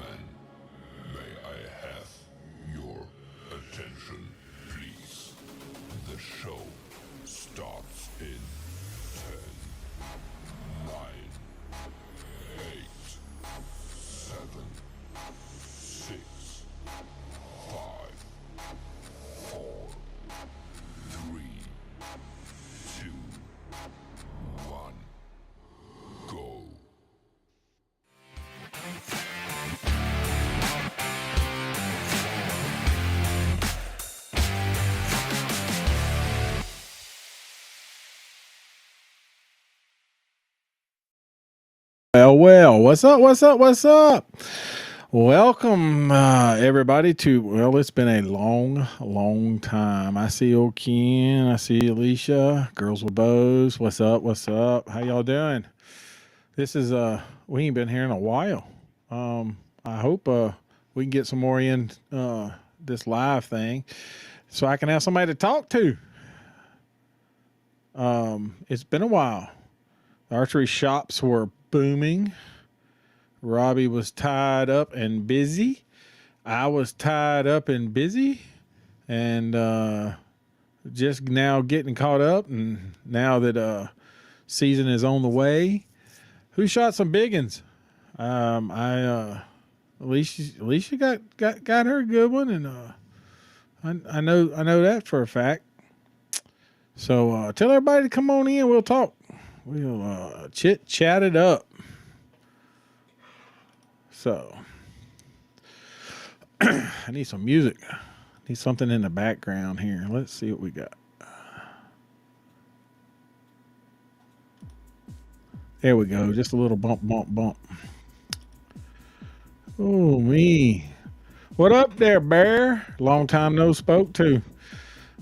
gentlemen, may I have your attention, please? The show starts in 10, 9, 8, 7, 6, 5, 4, 3, 2, 1, go. Well, what's up? Welcome, everybody, to, well, it's been a long time. I see old Ken, I see Alicia, Girls with Bows. What's up? How y'all doing? This is, we ain't been here in a while. I hope, we can get some more in, this live thing so I can have somebody to talk to. It's been a while. The archery shops were booming. Robbie was tied up and busy. I was tied up and busy, and just now getting caught up. And now that season is on the way, who shot some biggins? I Alicia got her a good one, and I know that for a fact. So tell everybody to come on in. We'll talk. We'll chit chat it up. So I need some music. Need something in the background here. Let's see what we got. There we go. Just a little bump. Oh, me. What up there, Bear? Long time no spoke to.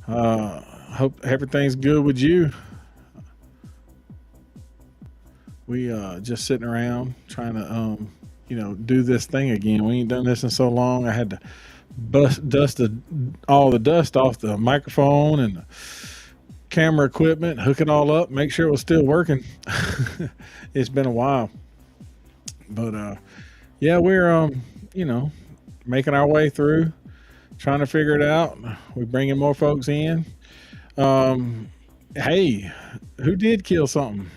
Hope everything's good with you. We just sitting around trying to do this thing again. We ain't done this in so long. I had to dust all the dust off the microphone and the camera equipment, hook it all up, make sure it was still working. It's been a while, but yeah, we're making our way through, trying to figure it out. We're bringing more folks in. Hey, who did kill something?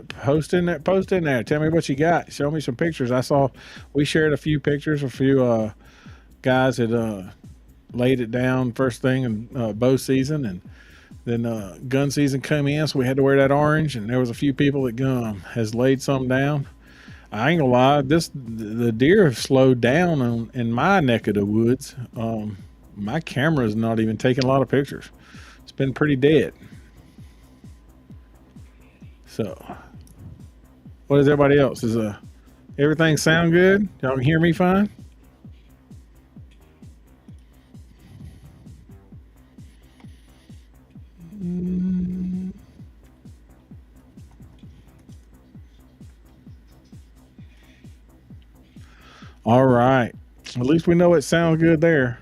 Post in there. Tell me what you got. Show me some pictures. I saw we shared a few pictures. A few guys had laid it down first thing in bow season, and then gun season came in, so we had to wear that orange. And there was a few people that has laid some down. I ain't gonna lie, the deer have slowed down in my neck of the woods. My camera's not even taking a lot of pictures. It's been pretty dead. So, what is everybody else? Is everything sound good? Y'all can hear me fine? All right. At least we know it sounds good there.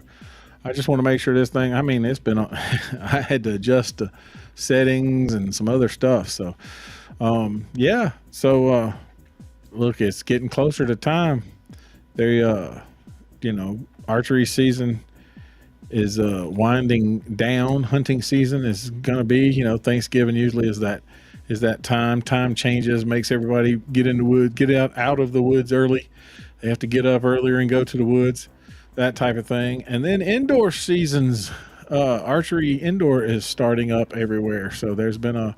I just want to make sure this thing, I mean, it's been, I had to adjust the settings and some other stuff. So, yeah. So, look, it's getting closer to time. They, archery season is winding down. Hunting season is going to be, Thanksgiving usually is that time. Time changes, makes everybody get in the woods, get out of the woods early. They have to get up earlier and go to the woods, that type of thing. And then indoor seasons, archery indoor is starting up everywhere. So there's been a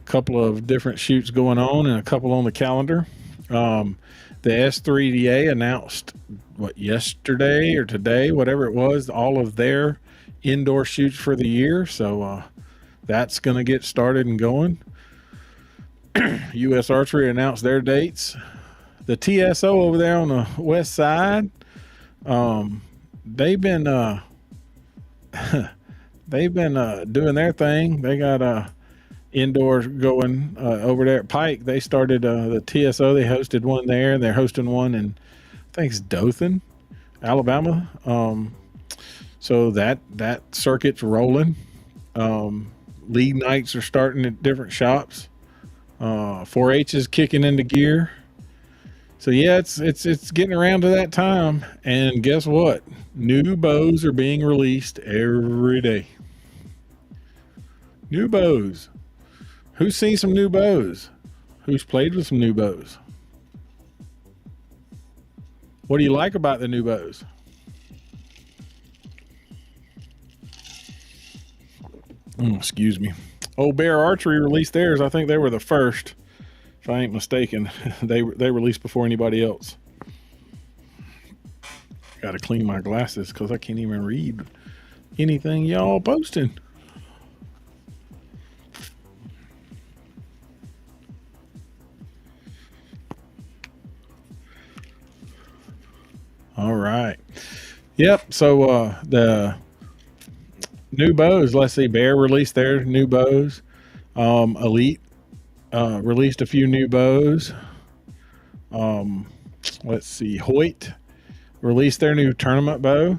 couple of different shoots going on and a couple on the calendar. The S3DA announced yesterday or today, whatever it was, all of their indoor shoots for the year. So that's going to get started and going. U.S. Archery announced their dates. The TSO over there on the west side, they've been doing their thing. They got indoors going over there at Pike. They started the TSO. They hosted one there, and they're hosting one in, I think it's Dothan, Alabama. So that circuit's rolling. League nights are starting at different shops. 4-H is kicking into gear. So yeah, it's getting around to that time, and guess what? New bows are being released every day. New bows. Who's seen some new bows? Who's played with some new bows? What do you like about the new bows? Excuse me. Old Bear Archery released theirs. I think they were the first, if I ain't mistaken. They released before anybody else. Got to clean my glasses because I can't even read anything y'all posting. All right. Yep. So the new bows. Let's see. Bear released their new bows. Elite released a few new bows. Let's see. Hoyt released their new tournament bow.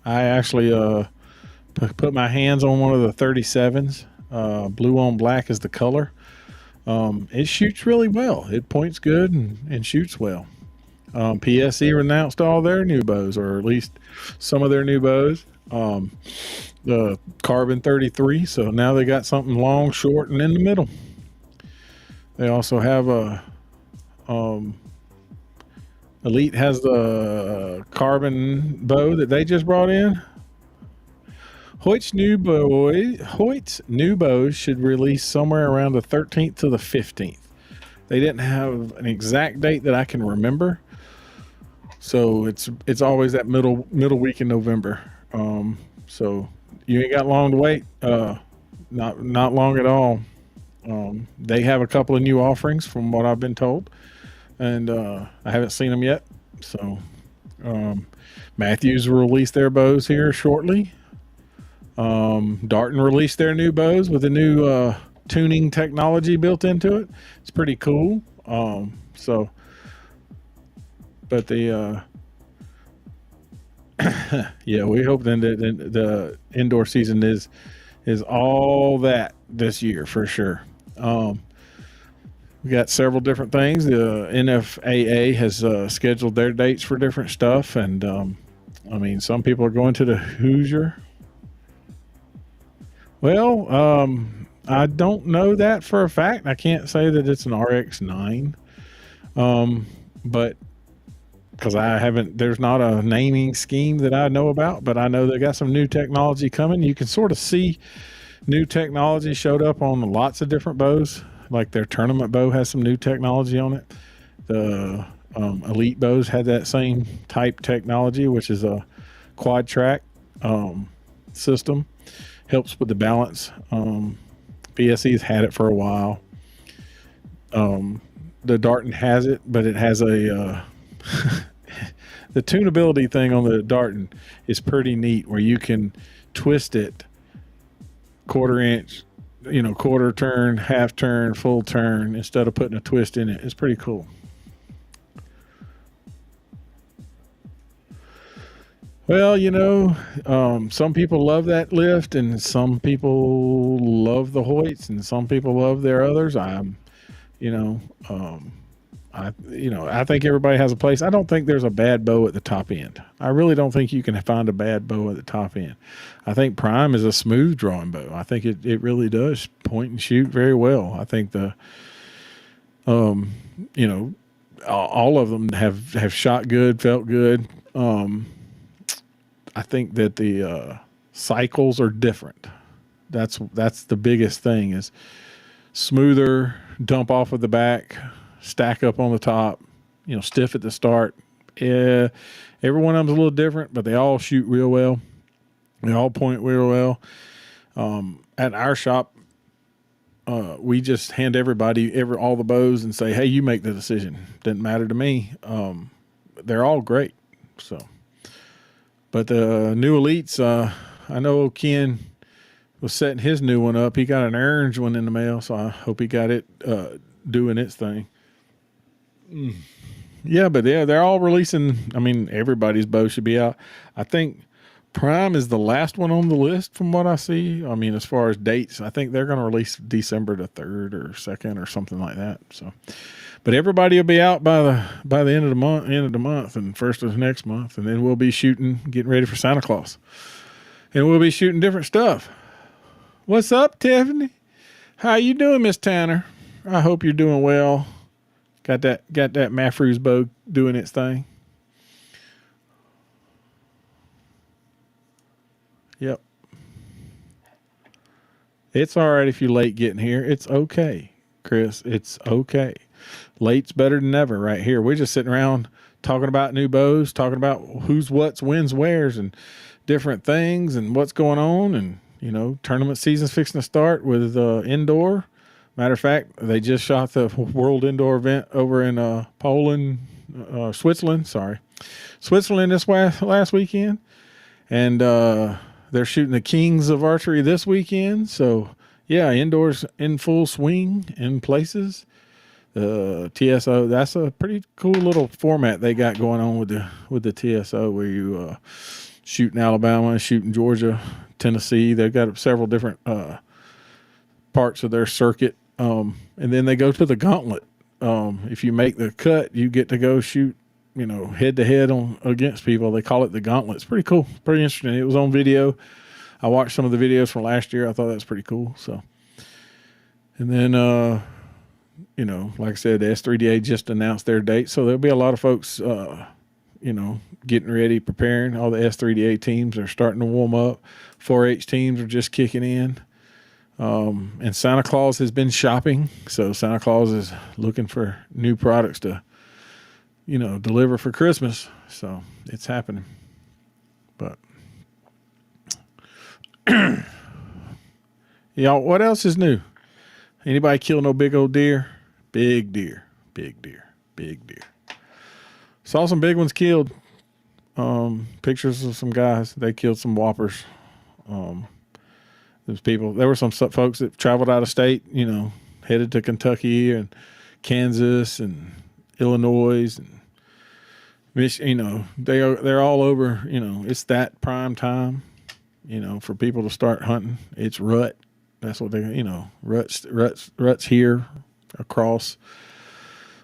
I actually put my hands on one of the 37s. Blue on black is the color. It shoots really well. It points good and shoots well. PSE announced all their new bows, or at least some of their new bows. The Carbon 33. So now they got something long, short, and in the middle. They also have a Elite has the carbon bow that they just brought in. Hoyt's new bows should release somewhere around the 13th to the 15th. They didn't have an exact date that I can remember, so it's always that middle week in November. So you ain't got long to wait. Not long at all. They have a couple of new offerings from what I've been told, and I haven't seen them yet. So Matthews will release their bows here shortly. Darton released their new bows with a new tuning technology built into it. It's pretty cool. But the yeah, we hope then that the indoor season is all that this year for sure. We got several different things. The NFAA has scheduled their dates for different stuff, and I mean, some people are going to the Hoosier. Well, I don't know that for a fact. I can't say that it's an RX-9, but because there's not a naming scheme that I know about, but I know they got some new technology coming. You can sort of see new technology showed up on lots of different bows. Like their tournament bow has some new technology on it. The Elite bows had that same type technology, which is a quad track system. Helps with the balance. BSE's had it for a while. The Darton has it, but it has a the tunability thing on the Darton is pretty neat, where you can twist it quarter inch, quarter turn, half turn, full turn, instead of putting a twist in it. It's pretty cool. Well, some people love that lift, and some people love the Hoyts, and some people love their others. I think everybody has a place. I don't think there's a bad bow at the top end. I really don't think you can find a bad bow at the top end. I think Prime is a smooth drawing bow. I think it really does point and shoot very well. I think all of them have shot good, felt good. I think that the cycles are different. That's the biggest thing, is smoother, dump off of the back, stack up on the top, stiff at the start. Every one of them's a little different, but they all shoot real well. They all point real well. At our shop, we just hand everybody all the bows and say, hey, you make the decision. Doesn't matter to me. They're all great. So, but the new Elites, I know Ken was setting his new one up. He got an orange one in the mail, so I hope he got it doing its thing. Yeah, but they're all releasing. I mean, everybody's bow should be out. I think Prime is the last one on the list from what I see. I mean, as far as dates, I think they're going to release December the 3rd or 2nd or something like that. So, But everybody will be out by the end of the month, and first of the next month, and then we'll be shooting, getting ready for Santa Claus, and we'll be shooting different stuff. What's up, Tiffany? How you doing, Miss Tanner? I hope you're doing well. Got that Mafruse bow doing its thing. Yep. It's all right if you're late getting here. It's okay, Chris. It's okay. Late's better than never right here. We're just sitting around talking about new bows, talking about who's, what's, when's, where's, and different things and what's going on. And, tournament season's fixing to start with indoor. Matter of fact, they just shot the World Indoor event over in Switzerland this last weekend. And they're shooting the Kings of Archery this weekend. So, yeah, indoors in full swing in places. TSO, that's a pretty cool little format they got going on with the TSO, where you shoot in Alabama, shoot in Georgia, Tennessee. They've got several different parts of their circuit. And then they go to the gauntlet. If you make the cut, you get to go shoot, head to head against people. They call it the gauntlet. It's pretty cool, pretty interesting. It was on video. I watched some of the videos from last year. I thought that was pretty cool. So, and then, like I said, the S3DA just announced their date. So there'll be a lot of folks, getting ready, preparing. All the S3DA teams are starting to warm up. 4-H teams are just kicking in. And Santa Claus has been shopping. So Santa Claus is looking for new products to, deliver for Christmas. So it's happening. But y'all, what else is new? Anybody kill no big old deer? Big deer. Saw some big ones killed. Pictures of some guys. They killed some whoppers. There were some folks that traveled out of state, headed to Kentucky and Kansas and Illinois and Michigan. They're all over. It's that prime time, for people to start hunting. It's rut. That's what they, ruts here across.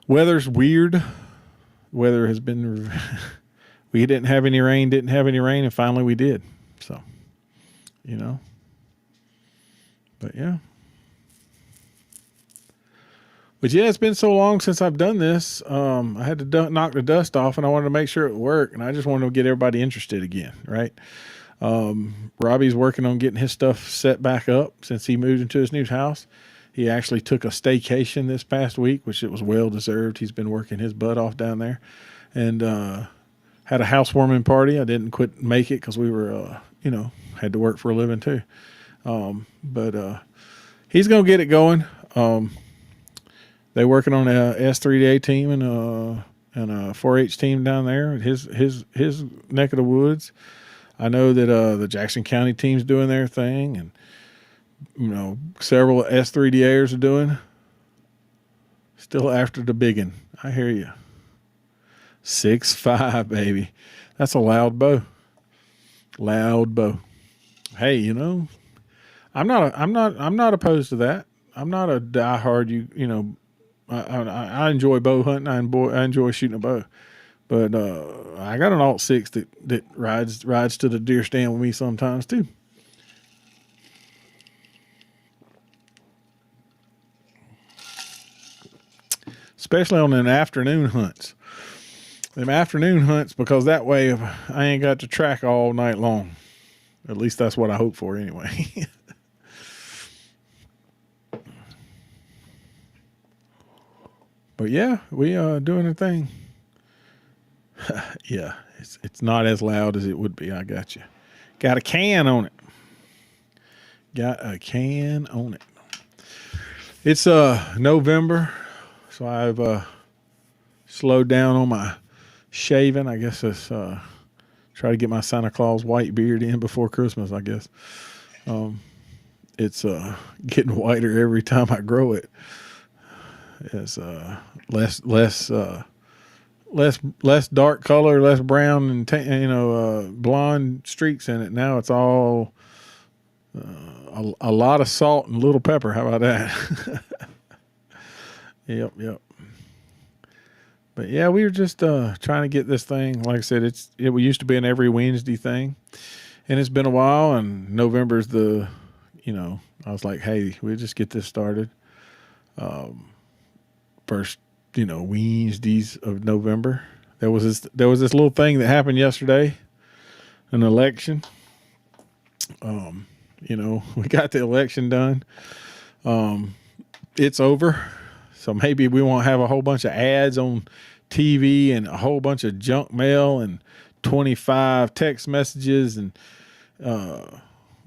Weather's weird. Weather has been, we didn't have any rain, and finally we did. So, but yeah. But yeah, it's been so long since I've done this. I had to knock the dust off, and I wanted to make sure it worked, and I just wanted to get everybody interested again, right? Robbie's working on getting his stuff set back up since he moved into his new house. He actually took a staycation this past week, which it was well deserved. He's been working his butt off down there, and had a housewarming party. I didn't make it because we were, had to work for a living too. But he's gonna get it going. They're working on a S3DA team and a 4-H team down there at his neck of the woods. I know that the Jackson County team's doing their thing, and several S3DAers are doing. Still after the biggin. I hear you. 6.5, baby. That's a loud bow. Loud bow. Hey, I'm not opposed to that. I'm not a diehard. I enjoy bow hunting. I enjoy shooting a bow. But I got an Alt 6 that rides to the deer stand with me sometimes too. Especially on them afternoon hunts. Because that way I ain't got to track all night long. At least that's what I hope for anyway. But yeah, we doing a thing. Yeah, it's not as loud as it would be. I got you. Got a can on it. It's November, so I've slowed down on my shaving. I guess it's try to get my Santa Claus white beard in before Christmas. I guess it's getting whiter every time I grow it. It's less dark color, less brown and blonde streaks in it. Now it's all a lot of salt and little pepper. How about that? Yep. But yeah, we were just trying to get this thing. Like I said, it used to be an every Wednesday thing, and it's been a while. And November's I was like, hey, we'll just get this started. First, Wednesdays of November. There was this little thing that happened yesterday, an election. We got the election done. It's over. So maybe we won't have a whole bunch of ads on TV and a whole bunch of junk mail and 25 text messages and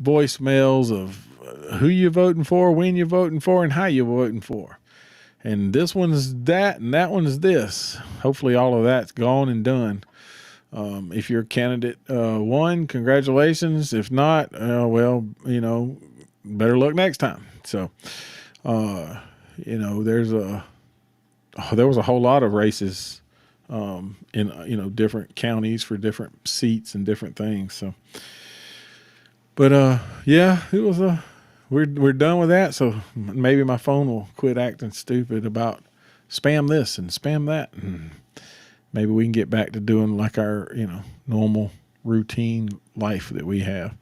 voicemails of who you're voting for, when you're voting for, and how you're voting for. And this one's that, and that one's this. Hopefully all of that's gone and done. If you're candidate one, congratulations. If not, better luck next time. So, there was a whole lot of races in different counties for different seats and different things. So, but it was we're done with that. So maybe my phone will quit acting stupid about spam this and spam that, and maybe we can get back to doing like our normal routine life that we have.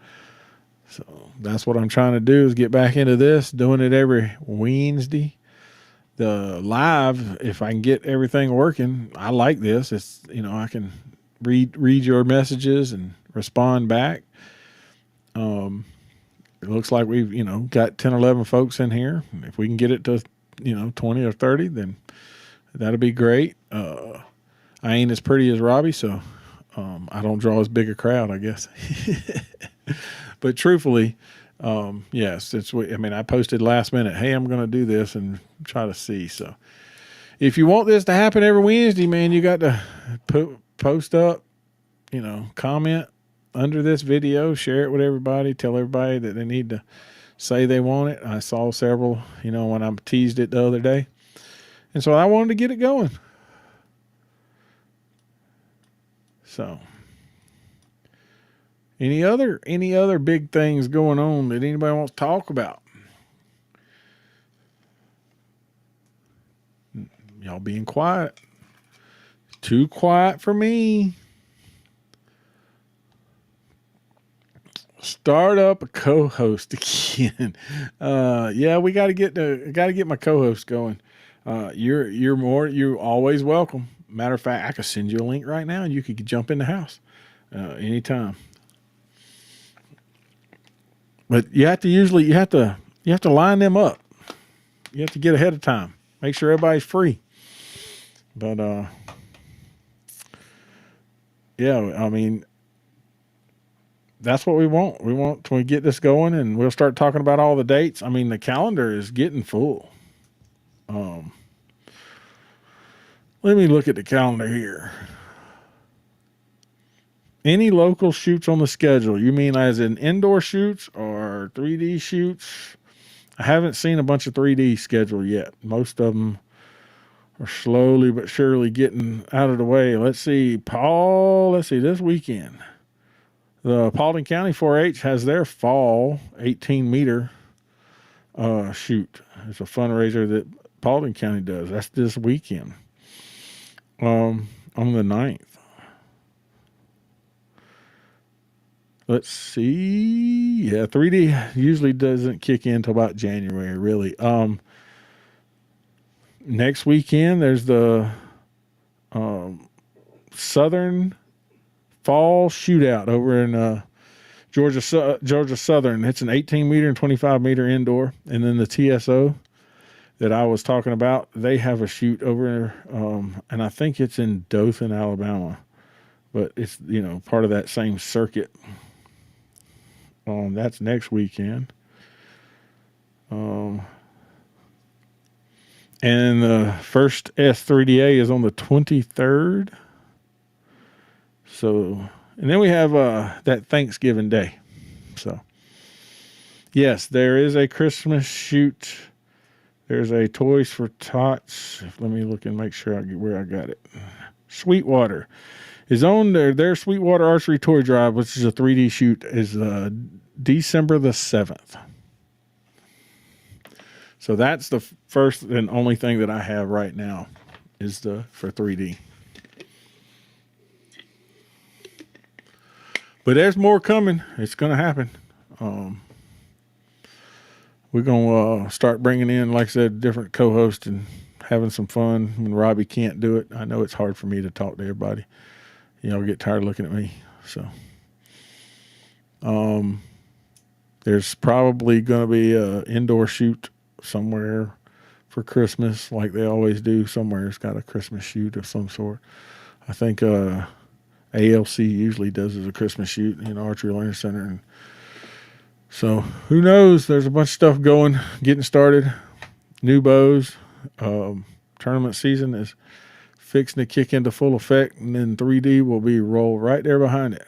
So that's what I'm trying to do, is get back into this, doing it every Wednesday. The live, if I can get everything working, I like this. It's I can read your messages and respond back. It looks like we've got 10 or 11 folks in here. If we can get it to 20 or 30, then that'll be great. I ain't as pretty as Robbie, so I don't draw as big a crowd, I guess. But truthfully, yes, I posted last minute, hey, I'm going to do this and try to see. So if you want this to happen every Wednesday, man, you got to post up, comment under this video, share it with everybody, tell everybody that they need to say they want it. I saw several, when I teased it the other day. And so I wanted to get it going. So any other big things going on that anybody wants to talk about? Y'all being quiet. Too quiet for me. Start up a co-host again. We got to get my co-host going. You're always welcome. Matter of fact, I could send you a link right now and you could jump in the house anytime. But you have to line them up. You have to get ahead of time. Make sure everybody's free. But that's what we want. We want to get this going, and we'll start talking about all the dates. I mean, the calendar is getting full. Let me look at the calendar here. Any local shoots on the schedule? You mean as in indoor shoots or 3D shoots? I haven't seen a bunch of 3D schedule yet. Most of them are slowly but surely getting out of the way. Let's see, this weekend. The Paulding County 4-H has their fall 18-meter shoot. It's a fundraiser that Paulding County does. That's this weekend. On the 9th. Let's see. Yeah, 3D usually doesn't kick in until about January, really. Next weekend, there's the Southern Fall Shootout over in Georgia Southern. It's an 18-meter and 25-meter indoor. And then the TSO that I was talking about, they have a shoot over, and I think it's in Dothan, Alabama. But it's, part of that same circuit. That's next weekend. And the first S3DA is on the 23rd. So, and then we have that Thanksgiving Day. So, yes, there is a Christmas shoot. There's a Toys for Tots. Let me look and make sure I get where I got it. Sweetwater is on their Sweetwater Archery Toy Drive, which is a 3D shoot, is December the 7th. So that's the first and only thing that I have right now is for 3D. But there's more coming. It's going to happen. We're going to start bringing in, like I said, different co-hosts and having some fun when Robbie can't do it. I know it's hard for me to talk to everybody. Get tired of looking at me. So, there's probably going to be an indoor shoot somewhere for Christmas, like they always do. Somewhere's got a Christmas shoot of some sort. I think ALC usually does as a Christmas shoot in Archery Learning Center. And so who knows? There's a bunch of stuff going, getting started. New bows. Tournament season is fixing to kick into full effect, and then 3D will be rolled right there behind it.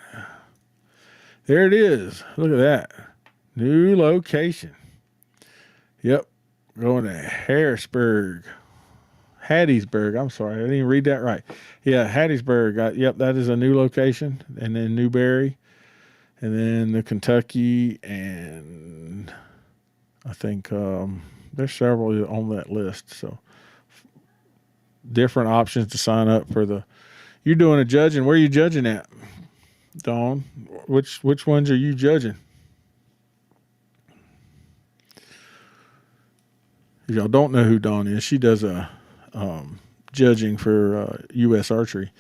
There it is. Look at that. New location. Yep. Going to Harrisburg. Hattiesburg. I'm sorry. I didn't even read that right. Yeah, Hattiesburg. Yep, that is a new location. And then Newberry. And then the Kentucky. And I think there's several on that list. So different options to sign up for you're doing a judging. Where are you judging at, Dawn? Which ones are you judging? If y'all don't know who Dawn is, she does a judging for U.S. Archery,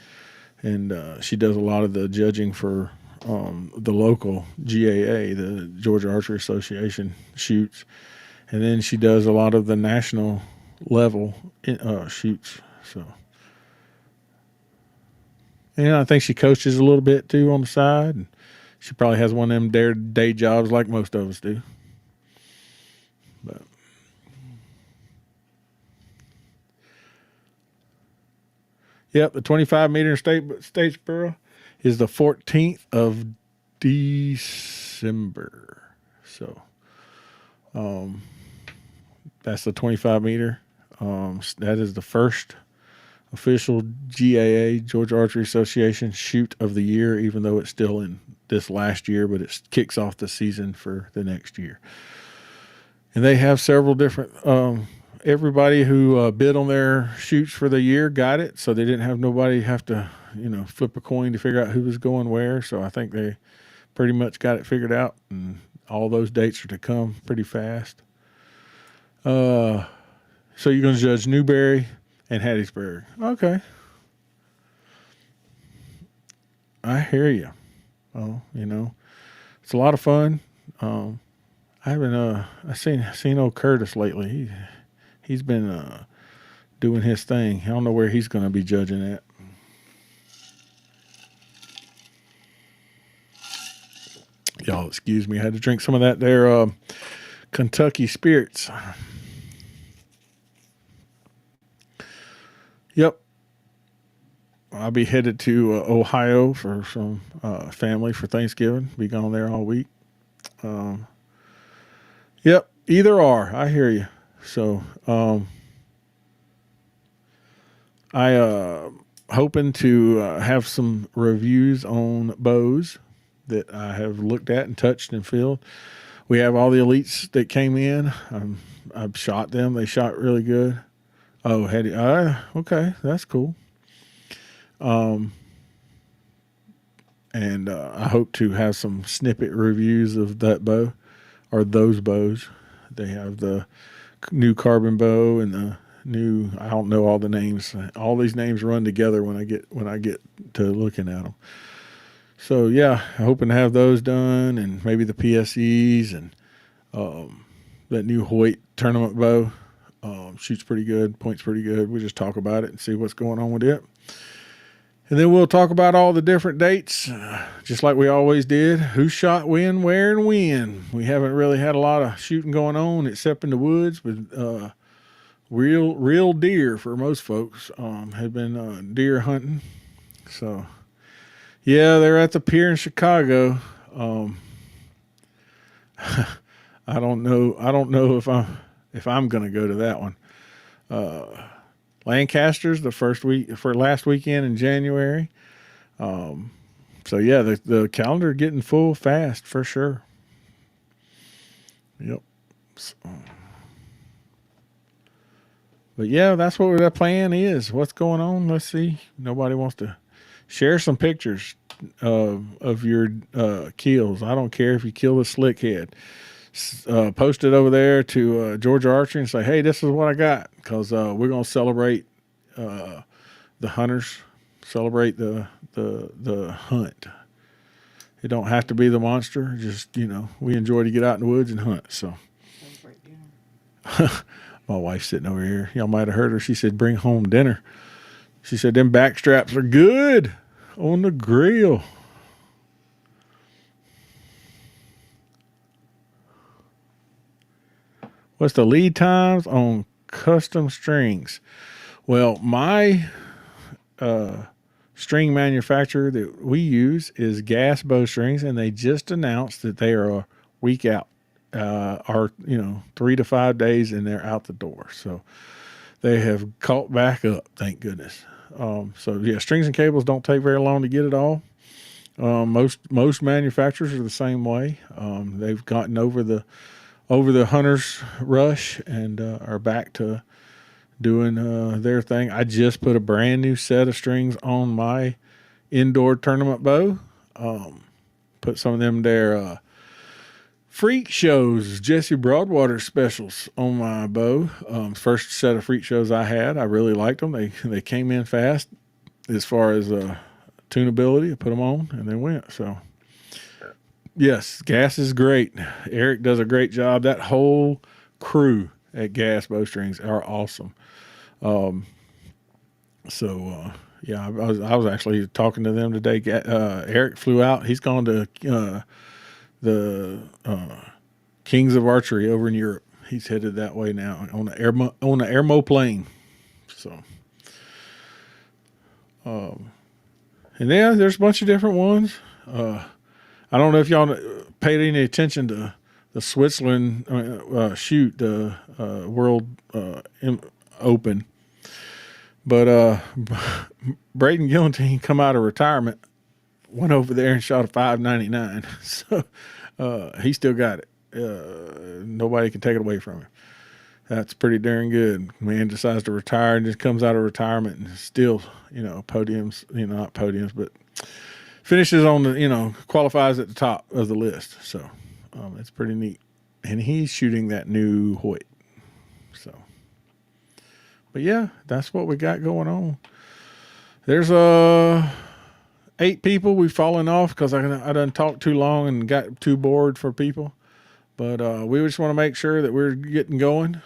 and she does a lot of the judging for the local GAA, the Georgia Archery Association shoots, and then she does a lot of the national level shoots. So, and I think she coaches a little bit too on the side, and she probably has one of them day jobs like most of us do. But yep, the 25-meter Statesboro is the 14th of December. So, that's the 25-meter. That is the first official GAA, Georgia Archery Association, shoot of the year, even though it's still in this last year, but it kicks off the season for the next year. And they have several different everybody who bid on their shoots for the year got it, so they didn't have nobody have to, flip a coin to figure out who was going where. So I think they pretty much got it figured out, and all those dates are to come pretty fast. So you're going to judge Newberry and Hattiesburg. Okay. I hear you. Oh, it's a lot of fun. I haven't I seen old Curtis lately. He's been doing his thing. I don't know where he's going to be judging at. Y'all excuse me. I had to drink some of that there Kentucky Spirits. Yep. I'll be headed to Ohio for some family for Thanksgiving. Be gone there all week. Yep. Either or. I hear you. So, I hoping to have some reviews on bows that I have looked at and touched and filled. We have all the elites that came in. I've shot them. They shot really good. Oh, okay. That's cool. And I hope to have some snippet reviews of that bow or those bows. They have the new carbon bow and the new, I don't know all the names. All these names run together when I get to looking at them. So yeah, I'm hoping to have those done, and maybe the PSEs and that new Hoyt tournament bow. Shoots pretty good, points pretty good. We just talk about it and see what's going on with it. And then we'll talk about all the different dates, just like we always did. Who shot when, where, and when. We haven't really had a lot of shooting going on except in the woods with real deer for most folks. Have been deer hunting. So, yeah, they're at the pier in Chicago. I don't know if I'm going to go to that one. Lancaster's the last weekend in January. So yeah, the calendar getting full fast for sure. Yep. So, But yeah, that's what the plan is. What's going on? Let's see. Nobody wants to share some pictures of your kills. I don't care if you kill a slick head. Post it over there to Georgia Archery and say, hey, this is what I got, because we're going to celebrate the hunters, celebrate the hunt. It don't have to be the monster. Just, we enjoy to get out in the woods and hunt. So my wife's sitting over here. Y'all might have heard her. She said, bring home dinner. She said, them back straps are good on the grill. What's the lead times on custom strings? Well, my string manufacturer that we use is Gas Bowstrings, and they just announced that they are a week out, or 3 to 5 days, and they're out the door. So they have caught back up, thank goodness. So yeah, strings and cables don't take very long to get it all. Most manufacturers are the same way. They've gotten over the hunter's rush and are back to doing their thing. I just put a brand new set of strings on my indoor tournament bow. Put some of them there freak shows, Jesse Broadwater specials on my bow. First set of freak shows I had. I really liked them. They came in fast as far as tunability. I put them on and they went. So yes, Gas is great. Eric does a great job. That whole crew at Gas Bowstrings are awesome. Yeah, I was actually talking to them today. Eric flew out. He's gone to the Kings of Archery over in Europe. He's headed that way now on the airmo plane. So, and yeah, there's a bunch of different ones. I don't know if y'all paid any attention to the Switzerland World Open, but Braden Gillentine come out of retirement, went over there and shot a 599. So he still got it. Nobody can take it away from him. That's pretty darn good. Man decides to retire and just comes out of retirement and still, podiums, not podiums, but finishes on the, qualifies at the top of the list. So it's pretty neat. And he's shooting that new Hoyt. So, but yeah, that's what we got going on. There's 8 people. We've fallen off because I done talked too long and got too bored for people. But we just want to make sure that we're getting going.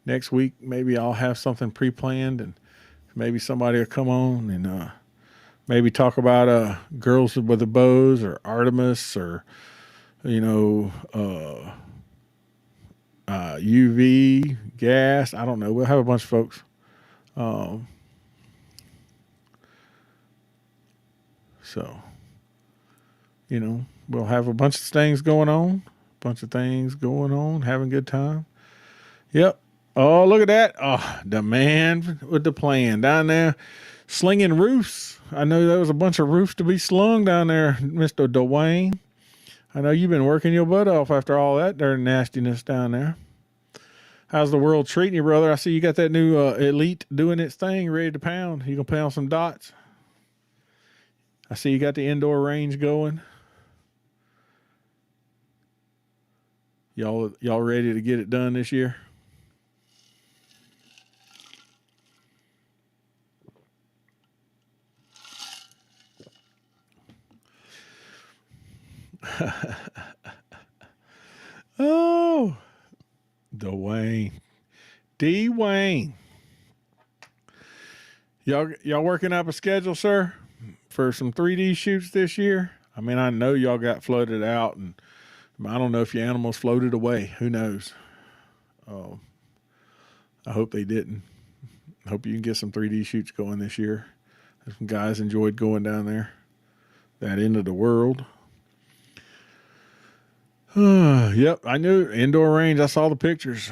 Next week, maybe I'll have something pre-planned, and maybe somebody will come on and maybe talk about girls with the bows, or Artemis, or UV, gas. I don't know. We'll have a bunch of folks. So, we'll have a bunch of things going on. Having a good time. Yep. Oh, look at that. Oh, the man with the plan down there slinging roofs. I know there was a bunch of roofs to be slung down there, Mr. Dwayne. I know you've been working your butt off after all that darn nastiness down there. How's the world treating you, brother? I see you got that new Elite doing its thing, ready to pound. You gonna pound some dots? I see you got the indoor range going. Y'all ready to get it done this year? Oh, Dwayne. D-Wayne. Y'all working up a schedule, sir, for some 3D shoots this year? I mean, I know y'all got flooded out, and I don't know if your animals floated away. Who knows? I hope they didn't. I hope you can get some 3D shoots going this year. Some guys enjoyed going down there, that end of the world. Yep, I knew indoor range. I saw the pictures.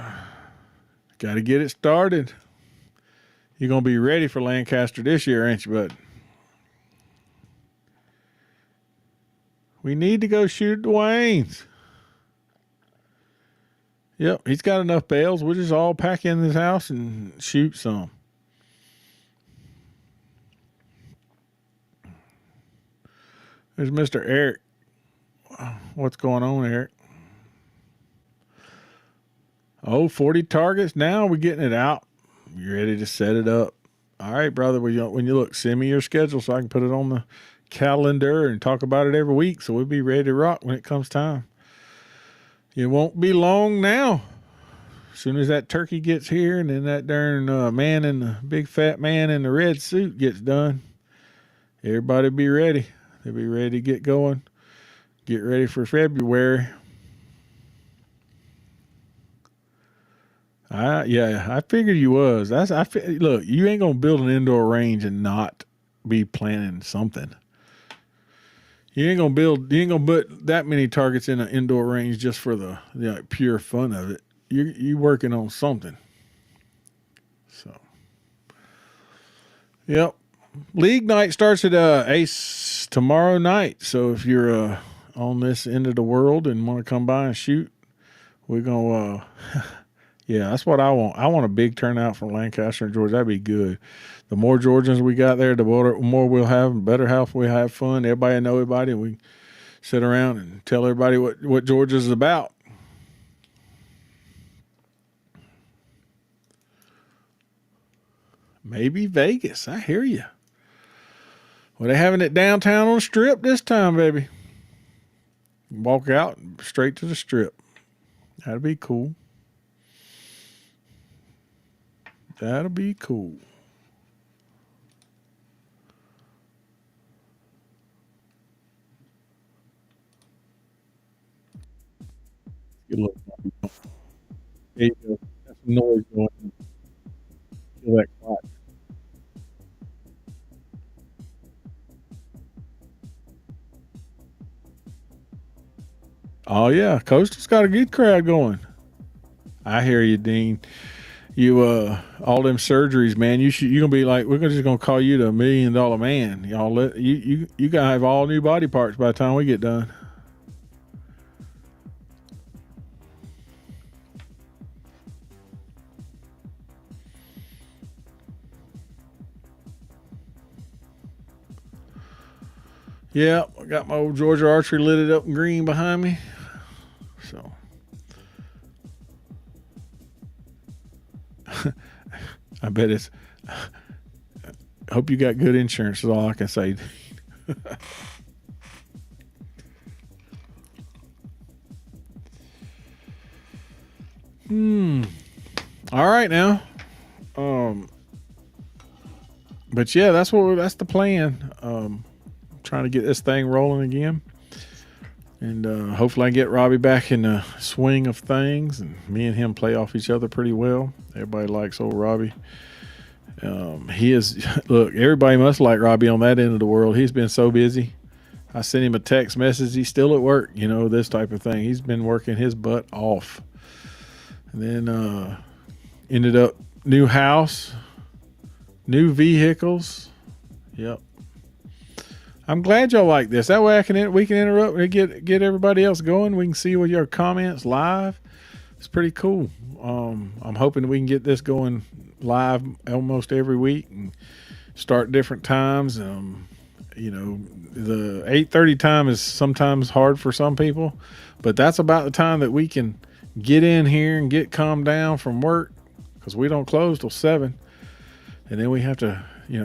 Got to get it started. You're going to be ready for Lancaster this year, ain't you, bud? We need to go shoot Dwayne's. Yep, he's got enough bales. We'll just all pack in this house and shoot some. There's Mr. Eric. What's going on, Eric? Oh, 40 targets. Now we're getting it out. You ready to set it up? All right, brother. When you look, send me your schedule so I can put it on the calendar and talk about it every week. So we'll be ready to rock when it comes time. It won't be long now. As soon as that turkey gets here and then that darn man in the big fat man in the red suit gets done, everybody be ready. They'll be ready to get going. Get ready for February. I figured you was. Look, you ain't gonna build an indoor range and not be planning something. You ain't gonna put that many targets in an indoor range just for the pure fun of it. You working on something. So, yep. League night starts at Ace tomorrow night. So if you're on this end of the world and want to come by and shoot, we're gonna. Yeah, that's what I want. I want a big turnout from Lancaster and Georgia. That'd be good. The more Georgians we got there, the more we'll have, the better health we'll have fun. Everybody know everybody. We sit around and tell everybody what Georgia's about. Maybe Vegas. I hear you. Well, they're having it downtown on the Strip this time, baby. Walk out straight to the Strip. That'd be cool. That'll be cool. Good look. There you go. That's some noise going on. Kill that clock. Oh yeah, Coastal's got a good crowd going. I hear you, Dean. You all them surgeries, man. You gonna be like, we're just gonna call you the $1 million man. Y'all let you gotta have all new body parts by the time we get done. Yeah, I got my old Georgia Archery lit up in green behind me. So I bet it's. I hope you got good insurance. Is all I can say. All right now. Um, but yeah, that's the plan. Trying to get this thing rolling again, and hopefully I get Robbie back in the swing of things, and me and him play off each other pretty well. Everybody likes old Robbie. He is. Look, everybody must like Robbie on that end of the world. He's been so busy. I sent him a text message. He's still at work. You know, this type of thing. He's been working his butt off. And then ended up new house, new vehicles. Yep. I'm glad y'all like this. That way we can interrupt and get everybody else going. We can see with your comments live. It's pretty cool. I'm hoping we can get this going live almost every week and start different times. You know, the 8:30 time is sometimes hard for some people, but that's about the time that we can get in here and get calmed down from work, because we don't close till 7, and then we have to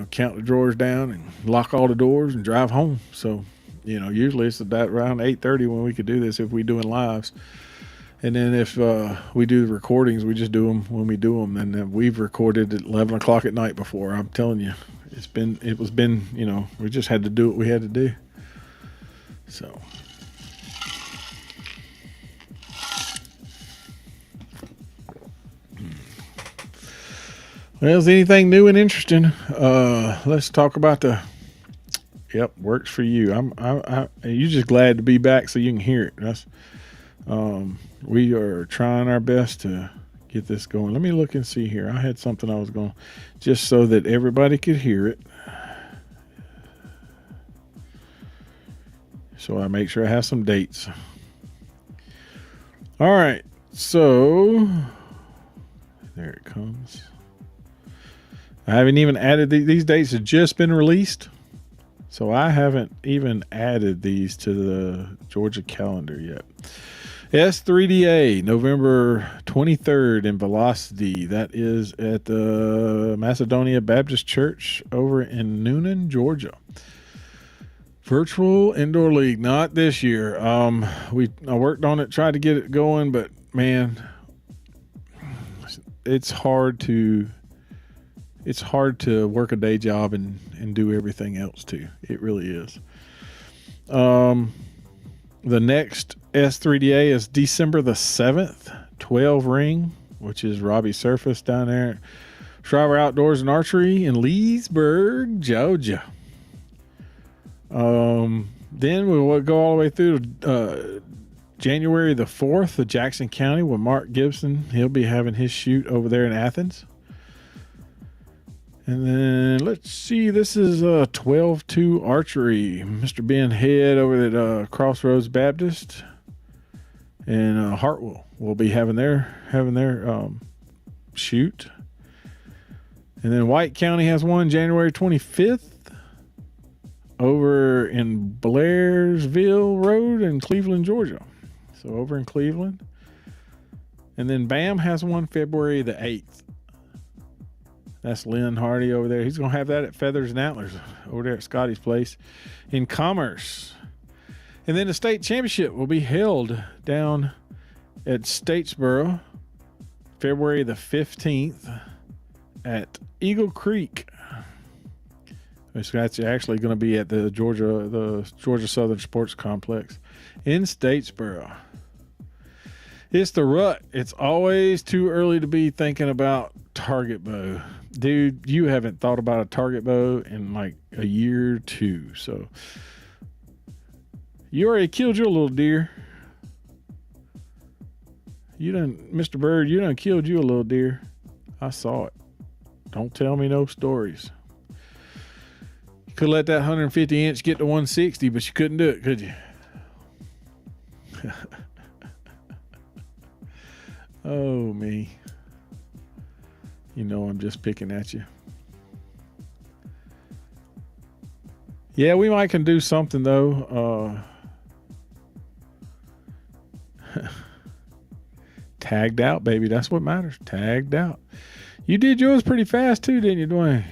count the drawers down and lock all the doors and drive home. So usually it's about around 8:30 when we could do this if we're doing lives. And then if we do the recordings, we just do them when we do them. And we've recorded at 11 o'clock at night before. I'm telling you, we just had to do what we had to do. So. Well, is anything new and interesting? Let's talk about the. Yep, works for you. You're just glad to be back so you can hear it. We are trying our best to get this going. Let me look and see here. I had something I was going, just so that everybody could hear it. So I make sure I have some dates. All right. So there it comes. I haven't even added these dates have just been released. So I haven't even added these to the Georgia calendar yet. S3DA, November 23rd in Velocity. That is at the Macedonia Baptist Church over in Noonan, Georgia. Virtual Indoor League, not this year. I worked on it, tried to get it going, but man, it's hard to work a day job and do everything else too. It really is. The next S3DA is December the 7th, 12 ring, which is Robbie Surface down there at Shriver Outdoors and Archery in Leesburg, Georgia. Then we'll go all the way through January the 4th of Jackson County with Mark Gibson. He'll be having his shoot over there in Athens. And then let's see, this is 12-2 Archery. Mr. Ben Head over at Crossroads Baptist and Hartwell will be having their shoot. And then White County has one January 25th over in Blairsville Road in Cleveland, Georgia. So over in Cleveland. And then BAM has one February the 8th. That's Lynn Hardy over there. He's going to have that at Feathers and Antlers over there at Scotty's place in Commerce. And then the state championship will be held down at Statesboro February the 15th at Eagle Creek. That's actually going to be at the Georgia Southern Sports Complex in Statesboro. It's the rut. It's always too early to be thinking about target bow. Dude, you haven't thought about a target bow in like a year or two. So you already killed your little deer. Mr. Bird, you done killed you a little deer. I saw it. Don't tell me no stories. You could let that 150 inch get to 160, but you couldn't do it, could you? Oh, me. You know I'm just picking at you. Yeah, we might can do something, though. Tagged out, baby. That's what matters. Tagged out. You did yours pretty fast, too, didn't you, Dwayne?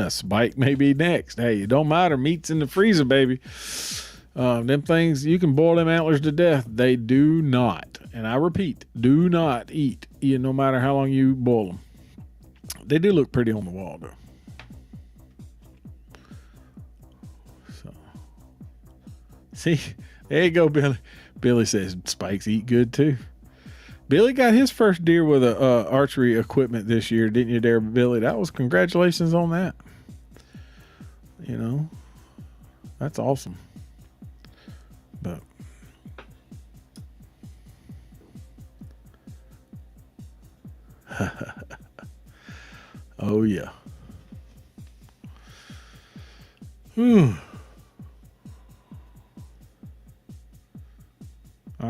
Spike may be next. Hey, it don't matter. Meat's in the freezer, baby. Them things, you can boil them antlers to death. They do not, and I repeat, do not eat, no matter how long you boil them. They do look pretty on the wall, though. So, see, there you go, Billy. Billy says spikes eat good, too. Billy got his first deer with archery equipment this year, didn't you there, Billy? That was congratulations on that. That's awesome. But oh yeah. All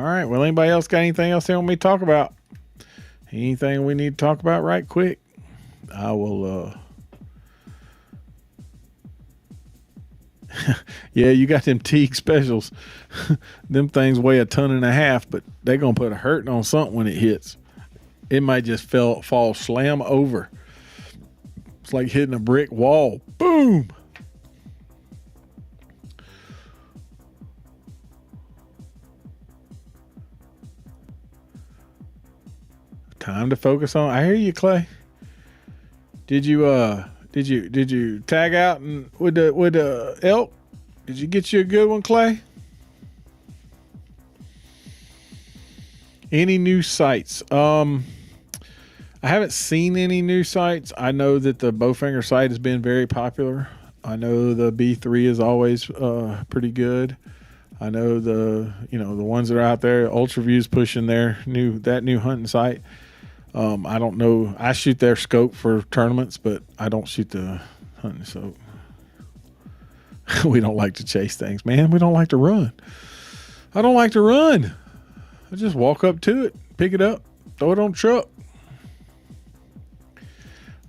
right. Well, anybody else got anything else they want me to talk about? Anything we need to talk about right quick? I will yeah, you got them Teague specials. Them things weigh 1.5 tons, but they're going to put a hurting on something when it hits. It might just fall slam over. It's like hitting a brick wall. Boom! Time to focus on. I hear you, Clay. Did you tag out and with the elk? Did you get you a good one, Clay? Any new sights? I haven't seen any new sights. I know that the Bowfinger sight has been very popular. I know the B3 is always pretty good. I know the ones that are out there, UltraView's pushing their new hunting sight. I don't know. I shoot their scope for tournaments, but I don't shoot the hunting scope. We don't like to chase things, man. We don't like to run. I don't like to run. I just walk up to it, pick it up, throw it on the truck.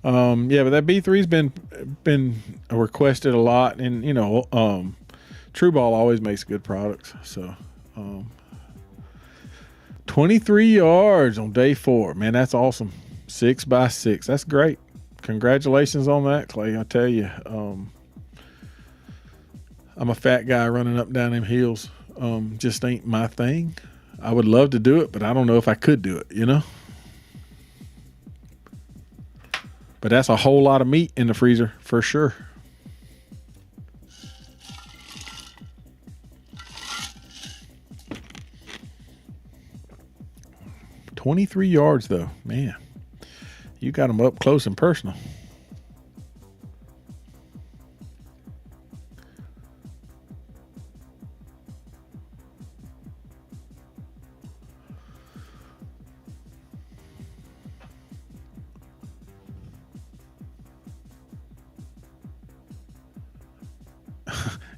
Yeah, but that B3's been requested a lot, and True Ball always makes good products. So 23 yards on day 4, man, that's awesome. 6x6, that's great. Congratulations on that, Clay. I tell you, I'm a fat guy running up and down them hills. Just ain't my thing. I would love to do it, but I don't know if I could do it, But that's a whole lot of meat in the freezer for sure. $23 yards though, man. You got them up close and personal.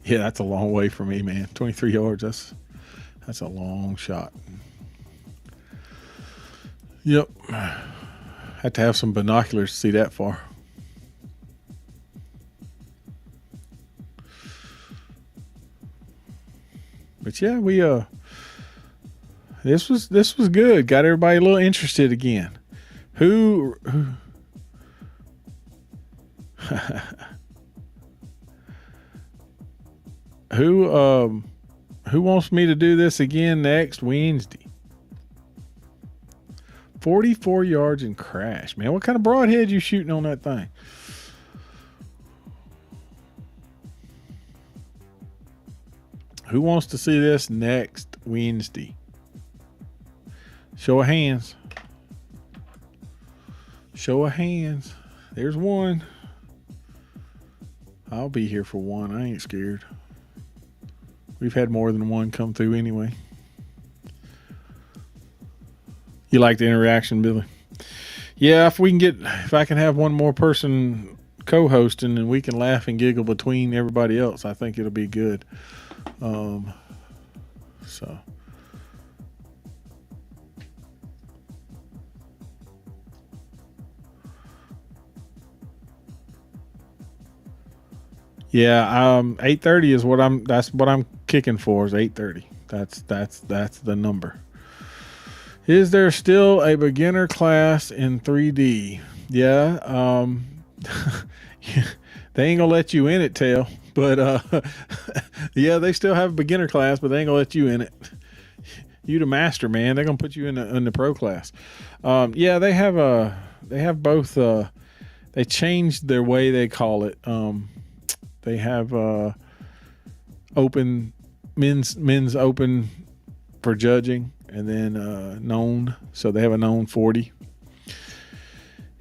Yeah, that's a long way for me, man. 23 yards, that's a long shot. Yep. Had to have some binoculars to see that far. But yeah, we this was good. Got everybody a little interested again. Who who wants me to do this again next Wednesday? 44 yards and crash, man. What kind of broadhead you shooting on that thing? Who wants to see this next Wednesday? Show of hands. Show of hands. There's one. I'll be here for one. I ain't scared. We've had more than one come through anyway. You like the interaction, Billy? Yeah, if I can have one more person co-hosting and we can laugh and giggle between everybody else, I think it'll be good. So. Yeah, 8:30 is that's what I'm kicking for, is 8:30. That's the number. Is there still a beginner class in 3D? Yeah. They ain't gonna let you in it, Tail. But yeah, they still have a beginner class, but they ain't gonna let you in it. You the master, man. They're gonna put you in the pro class. Yeah, they have both. They changed their way they call it. They have open men's open for judging, and then known. So they have a known 40.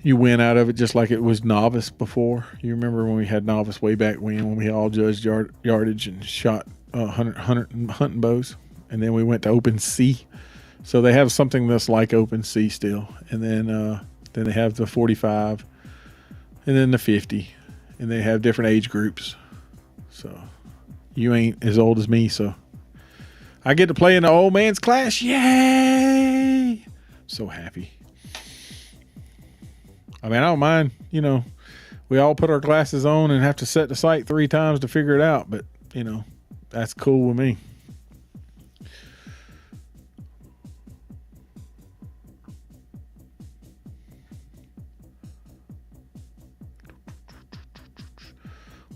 You win out of it just like it was novice before. You remember when we had novice way back when we all judged yardage and shot hunting bows, and then we went to open C. So they have something that's like open C still, and then they have the 45, and then the 50. And they have different age groups. So you ain't as old as me, so I get to play in the old man's class. Yay! So happy. I mean, I don't mind, we all put our glasses on and have to set the sight 3 times to figure it out, but that's cool with me.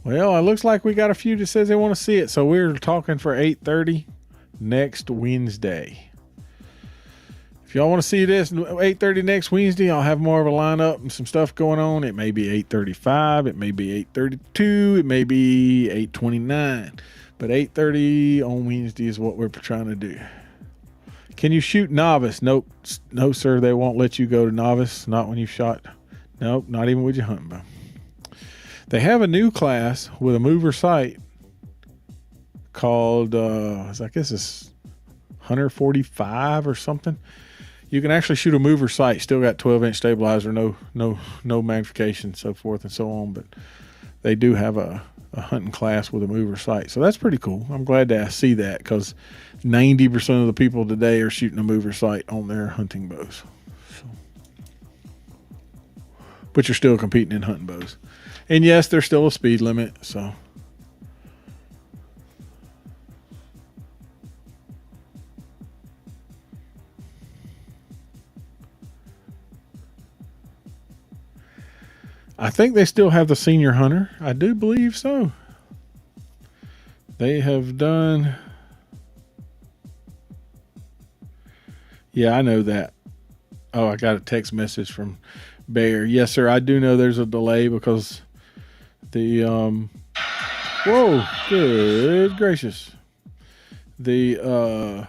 Well, it looks like we got a few that says they want to see it. So we're talking for 8:30 next Wednesday. If y'all want to see this 8:30 next Wednesday, I'll have more of a lineup and some stuff going on. It may be 8:35. It may be 8:32. It may be 8:29. But 8:30 on Wednesday is what we're trying to do. Can you shoot novice? Nope. No, sir. They won't let you go to novice. Not when you've shot. Nope. Not even with your hunting bow. They have a new class with a mover sight called, I guess it's 145 or something. You can actually shoot a mover sight. Still got 12-inch stabilizer, no magnification, so forth and so on. But they do have a hunting class with a mover sight. So that's pretty cool. I'm glad to see that because 90% of the people today are shooting a mover sight on their hunting bows. So, but you're still competing in hunting bows. And yes, there's still a speed limit. So I think they still have the senior hunter. I do believe so. They have done. Yeah, I know that. Oh, I got a text message from Bear. Yes, sir. I do know there's a delay because the whoa, good gracious. The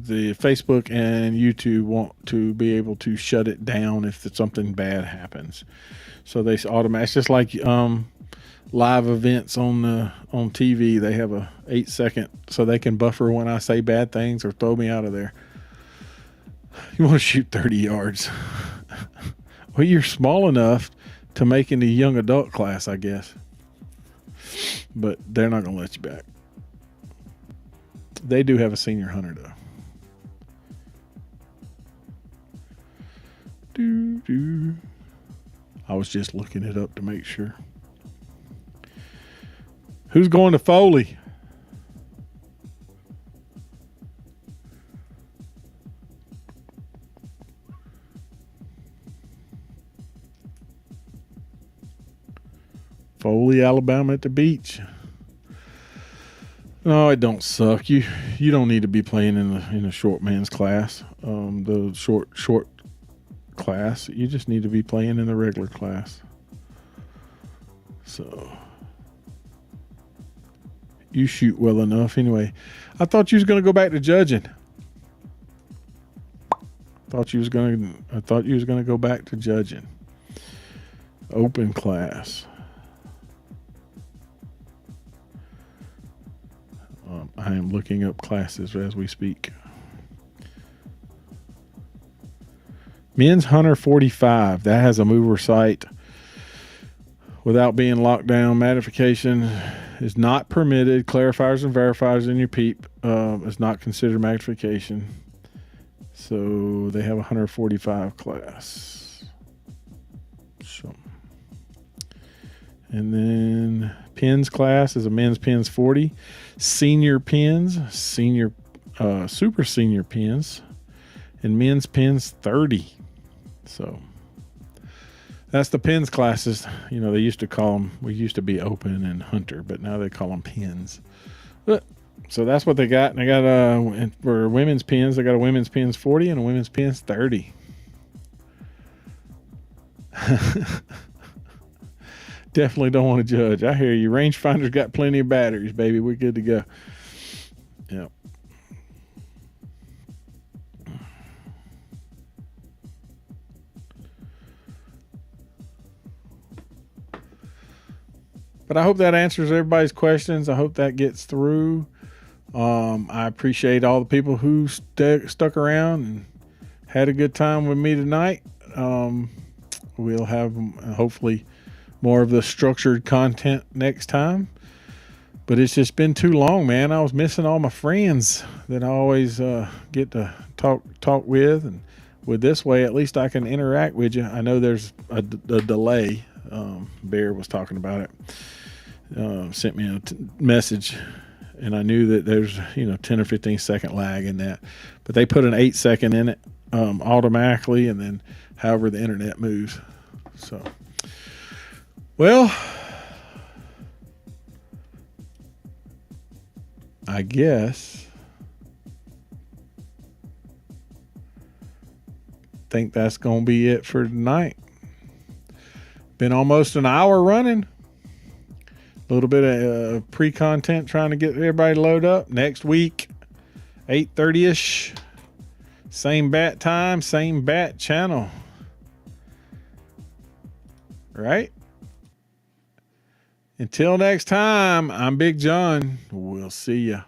Facebook and YouTube want to be able to shut it down if something bad happens. So they automatically, it's just like live events on TV. They have a 8-second so they can buffer when I say bad things or throw me out of there. You want to shoot 30 yards. Well, you're small enough to make in the young adult class, I guess. But they're not going to let you back. They do have a senior hunter, though. I was just looking it up to make sure. Who's going to Foley? Foley, Alabama at the beach. No, it don't suck. You don't need to be playing in the short man's class. The short class. You just need to be playing in the regular class. So you shoot well enough anyway. I thought you was going to go back to judging. I thought you was going to go back to judging. Open class. I am looking up classes as we speak. Men's Hunter 45. That has a mover sight without being locked down. Magnification is not permitted. Clarifiers and verifiers in your peep is not considered magnification. So they have a 145 class. So, and then pins class is a men's pins 40. Senior pins, super senior pins, and men's pins 30. So that's the pins classes. You know, they used to call them, we used to be open and hunter, but now they call them pins. But, so that's what they got. And they got for women's pins, they got a women's pins 40 and a women's pins 30. Definitely don't want to judge. I hear you. Rangefinder's got plenty of batteries, baby. We're good to go. Yep. But I hope that answers everybody's questions. I hope that gets through. I appreciate all the people who stuck around and had a good time with me tonight. We'll have hopefully more of the structured content next time. But it's just been too long, man. I was missing all my friends that I always get to talk with. And with this way, at least I can interact with you. I know there's a delay. Bear was talking about it. Sent me a message. And I knew that there's 10 or 15 second lag in that. But they put an 8 second in it automatically. And then however the internet moves. So... well, I guess think that's going to be it for tonight. Been almost an hour running. A little bit of pre-content trying to get everybody loaded up. Next week, 8:30ish. Same bat time, same bat channel. Right? Until next time, I'm Big John. We'll see ya.